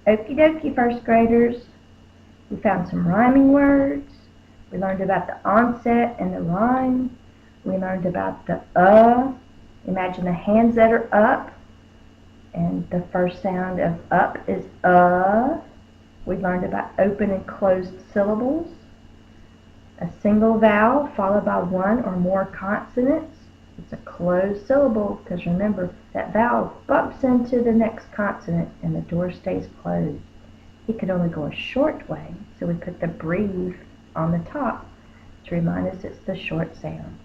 Okie dokie, first graders. We found some rhyming words. We learned about the onset and the rhyme. We learned about the Imagine the hands that are up. And the first sound of up is We learned about open and closed syllables. A single vowel followed by one or more consonants. It's a closed syllable because remember, that vowel bumps into the next consonant and the door stays closed. It could only go a short way, so we put the breathe on the top to remind us it's the short sound.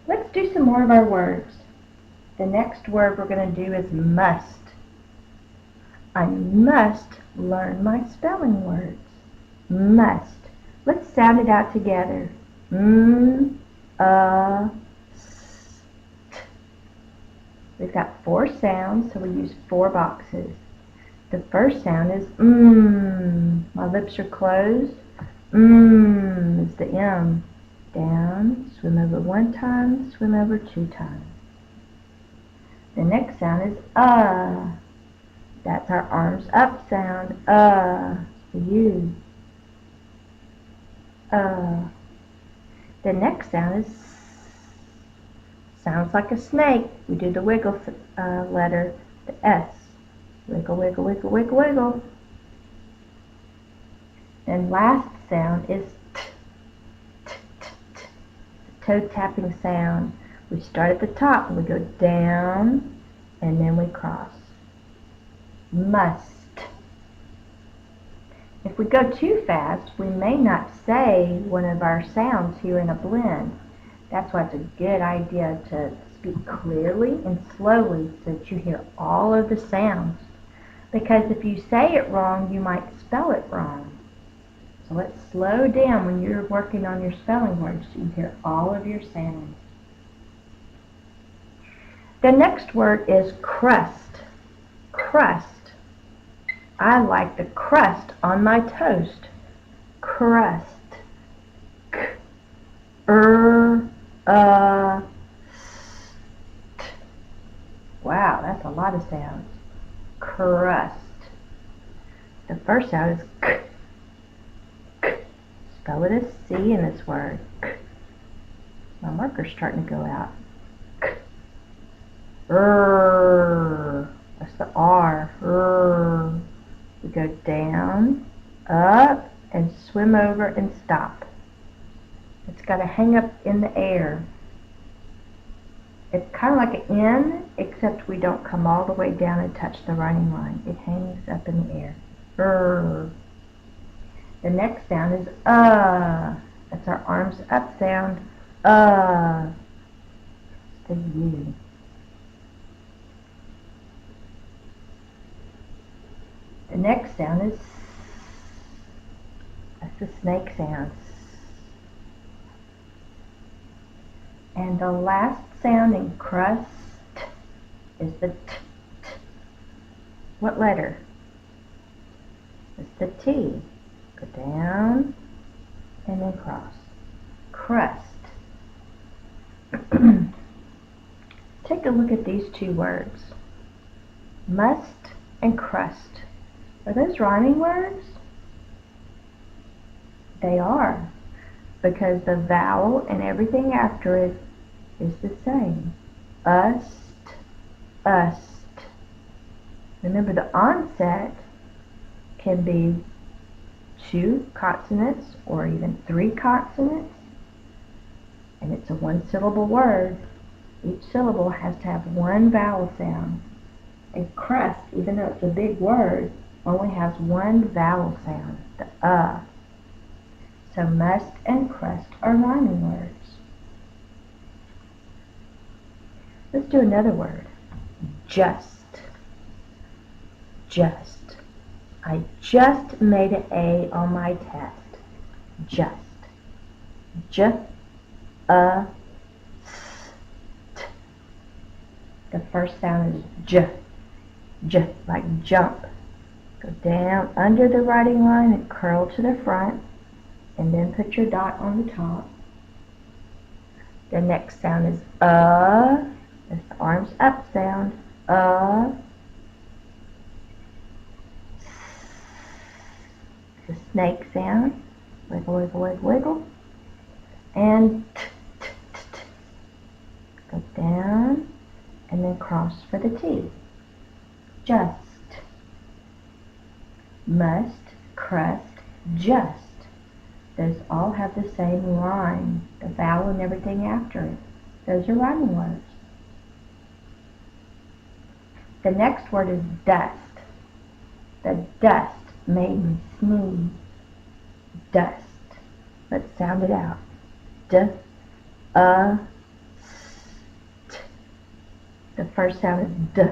Let's do some more of our words. The next word we're going to do is must. I must learn my spelling words. Must. Let's sound it out together. We've got 4 sounds, so we use 4 boxes. The first sound is My lips are closed. Is the M. Down, swim over 1 time, swim over 2 times. The next sound is That's our arms up sound. The U. The next sound is sounds like a snake. We do the wiggle letter, the S. Wiggle, wiggle, wiggle, wiggle, wiggle. And last sound is T, T, T, T. The toe tapping sound. We start at the top and we go down and then we cross. Must. If we go too fast, we may not say one of our sounds here in a blend. That's why it's a good idea to speak clearly and slowly so that you hear all of the sounds. Because if you say it wrong, you might spell it wrong. So let's slow down when you're working on your spelling words so you hear all of your sounds. The next word is crust. Crust. I like the crust on my toast. Crust. Wow, that's a lot of sounds. Crust. The first sound is k. K. Spell it as C in this word. K. My marker's starting to go out. K. That's the R. We go down, up, and swim over and stop. It's got to hang up in the air. It's kind of like an N, except we don't come all the way down and touch the writing line. It hangs up in the air. The next sound is That's our arms up sound. It's the U. The next sound is That's the snake sound. And the last sound in crust is the T, T. What letter? It's the T. Go down and then cross. Crust. Take a look at these 2 words. Must and crust. Are those rhyming words? They are, because the vowel and everything after it is the same. Ust, ust. Remember, the onset can be 2 consonants or even 3 consonants, and it's a 1-syllable word. Each syllable has to have 1 vowel sound. And crust, even though it's a big word, only has 1 vowel sound, the So must and crust are rhyming words. Let's do another word. Just. Just. I just made an A on my test. Just. J, S, T. The first sound is J. J, like jump. Go down under the writing line and curl to the front, and then put your dot on the top. The next sound is That's the arms up sound. the snake sound. Wiggle, wiggle, wiggle, wiggle. And t, t, t, t. Go down and then cross for the T. Just. Must, crust, just. Those all have the same rhyme, the vowel and everything after it. Those are rhyming words. The next word is dust. The dust made me sneeze. Dust. Let's sound it out. D, st. The first sound is d,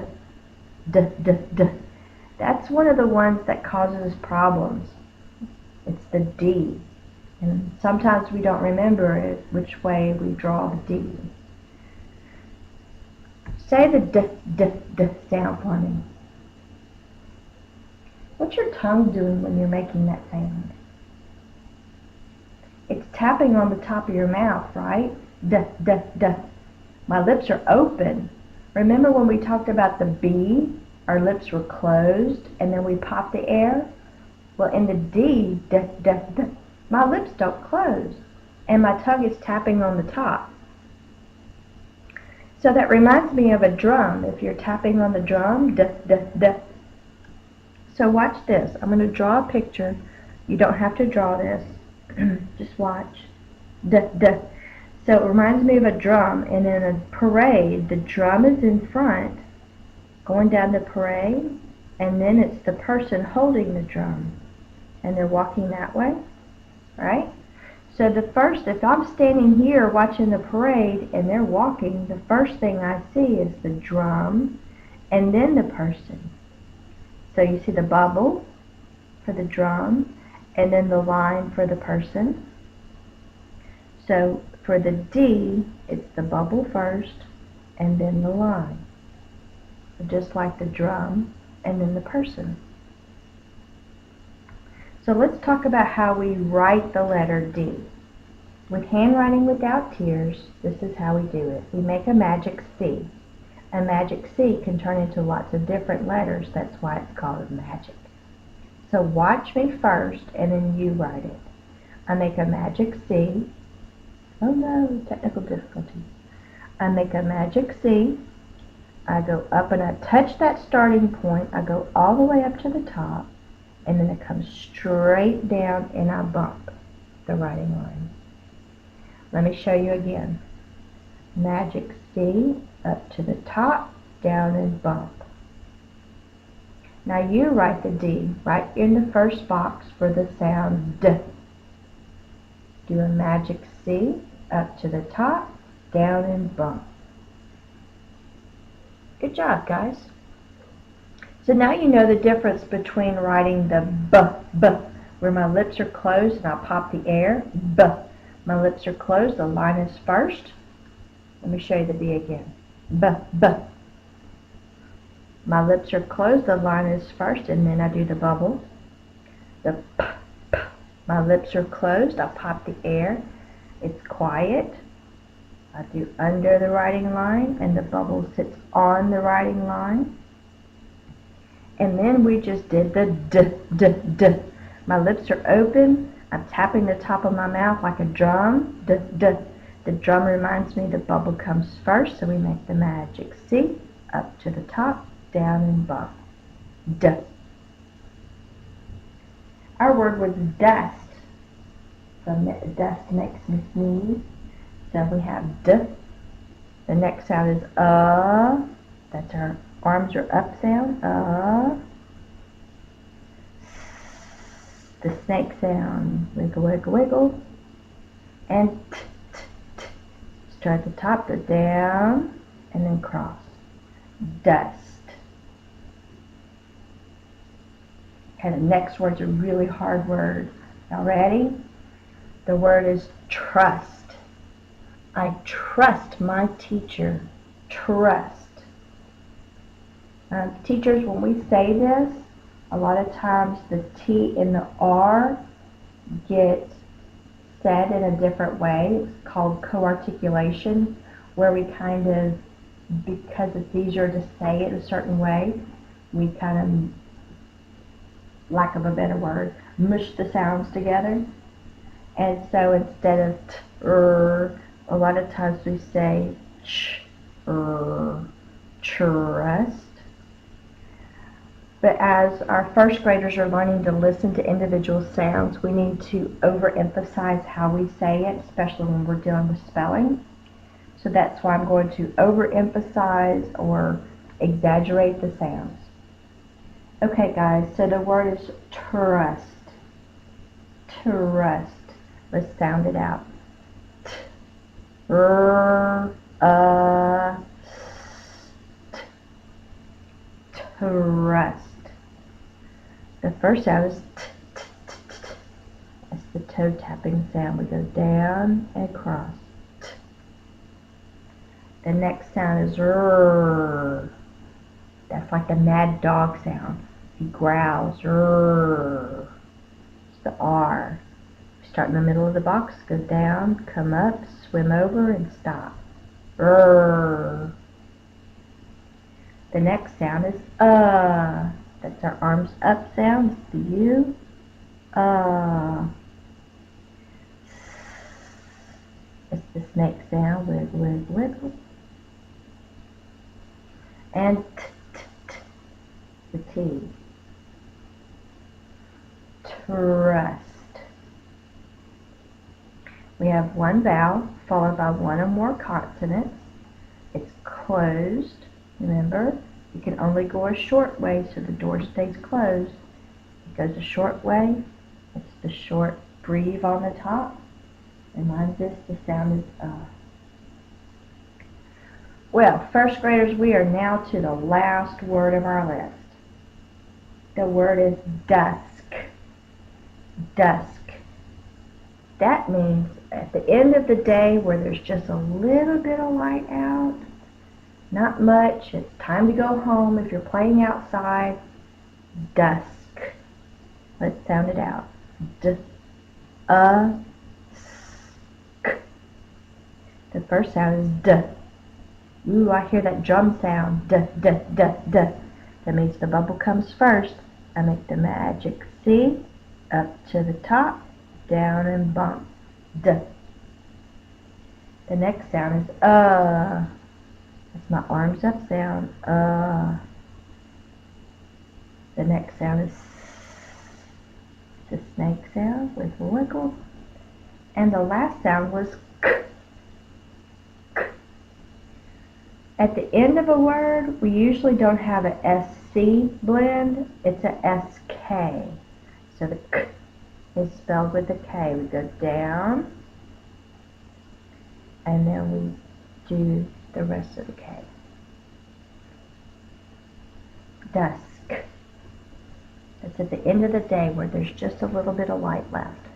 d, d, d. That's one of the ones that causes problems. It's the D. And sometimes we don't remember it, which way we draw the D. Say the d, d, d sound for me. What's your tongue doing when you're making that sound? It's tapping on the top of your mouth, right? D, d, d. My lips are open. Remember when we talked about the B? Our lips were closed and then we popped the air? Well, in the D, d, d, d, my lips don't close and my tongue is tapping on the top. So that reminds me of a drum. If you're tapping on the drum, d, d, d. So watch this. I'm going to draw a picture. You don't have to draw this. Just watch. D, d. So it reminds me of a drum, and in a parade, the drum is in front, going down the parade, and then it's the person holding the drum, and they're walking that way, right? So the first, if I'm standing here watching the parade and they're walking, the first thing I see is the drum and then the person. So you see the bubble for the drum and then the line for the person. So for the D, it's the bubble first and then the line. Just like the drum and then the person. So let's talk about how we write the letter D. With handwriting without tears, this is how we do it. We make a magic C. A magic C can turn into lots of different letters. That's why it's called magic. So watch me first and then you write it. I make a magic C. Oh no, technical difficulty. I make a magic C. I go up and I touch that starting point. I go all the way up to the top. And then it comes straight down and I bump the writing line. Let me show you again. Magic C, up to the top, down and bump. Now you write the D right in the first box for the sound D. Do a magic C, up to the top, down and bump. Good job, guys. So now you know the difference between writing the B, where my lips are closed and I pop the air, B. My lips are closed, the line is first. Let me show you the B again. B, B. My lips are closed, the line is first, and then I do the bubble. The P, P. My lips are closed, I pop the air. It's quiet. I do under the writing line, and the bubble sits on the writing line. And then we just did the D, D, D. My lips are open. I'm tapping the top of my mouth like a drum. D, D. The drum reminds me the bubble comes first, so we make the magic C, up to the top, down and bump. D. Our word was dust. So dust makes me sneeze. So we have D. The next sound is That's our arms are up sound. The snake sound. Wiggle, wiggle, wiggle. And t, t, t. Start at the top, go down, and then cross. Dust. Okay, the next word's a really hard word. Y'all ready? The word is trust. I trust my teacher. Trust. Teachers, when we say this, a lot of times the T and the R get said in a different way. It's called co-articulation, where we kind of, because it's easier to say it a certain way, we kind of, lack of a better word, mush the sounds together. And so instead of a lot of times we say trust. But as our first graders are learning to listen to individual sounds, we need to overemphasize how we say it, especially when we're dealing with spelling. So that's why I'm going to overemphasize or exaggerate the sounds. Okay guys, so the word is trust. Trust. Let's sound it out. Trust. The first sound is t, t, t, t, t. That's the toe tapping sound. We go down and across. T. The next sound is r. That's like a mad dog sound. He growls. R. It's the R. We start in the middle of the box, go down, come up, swim over, and stop. R. The next sound is That's our arms up sound. It's the U. It's the snake sound. Wiggle, wiggle, wiggle. And t, t, t, the T. Trust. We have one vowel followed by one or more consonants. It's closed. Remember, you can only go a short way, so the door stays closed. It goes a short way. It's the short breathe on the top. Reminds us the sound is Well, first graders, we are now to the last word of our list. The word is dusk. Dusk. That means at the end of the day where there's just a little bit of light out, not much, it's time to go home if you're playing outside. Dusk. Let's sound it out. D-u-s-k. The first sound is D. Ooh, I hear that drum sound. D, D, D, D. That means the bubble comes first. I make the magic C, up to the top, down and bump. D. The next sound is That's my arms up sound. The next sound is the snake sound with a wiggle. And the last sound was k. K. At the end of a word, we usually don't have a SC blend. It's a SK. So the k is spelled with a K. We go down, and then we do the rest of the K. Dusk. That's at the end of the day where there's just a little bit of light left.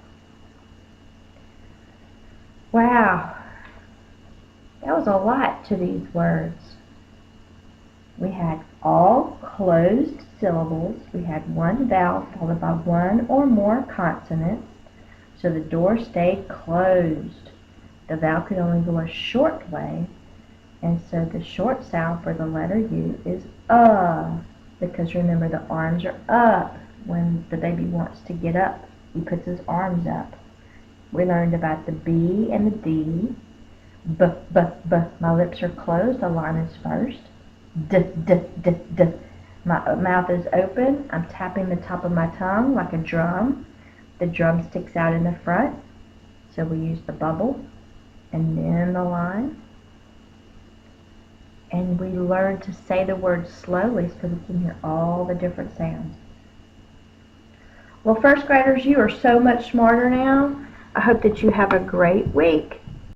Wow. That was a lot to these words. We had all closed syllables. We had one vowel followed by one or more consonants. So the door stayed closed. The vowel could only go a short way. And so the short sound for the letter U is because remember the arms are up. When the baby wants to get up, he puts his arms up. We learned about the B and the D. B, B, B. My lips are closed. The line is first. D, D, D, D. My mouth is open. I'm tapping the top of my tongue like a drum. The drum sticks out in the front. So we use the bubble and then the line. And we learn to say the word slowly so we can hear all the different sounds. Well, first graders, you are so much smarter now. I hope that you have a great week.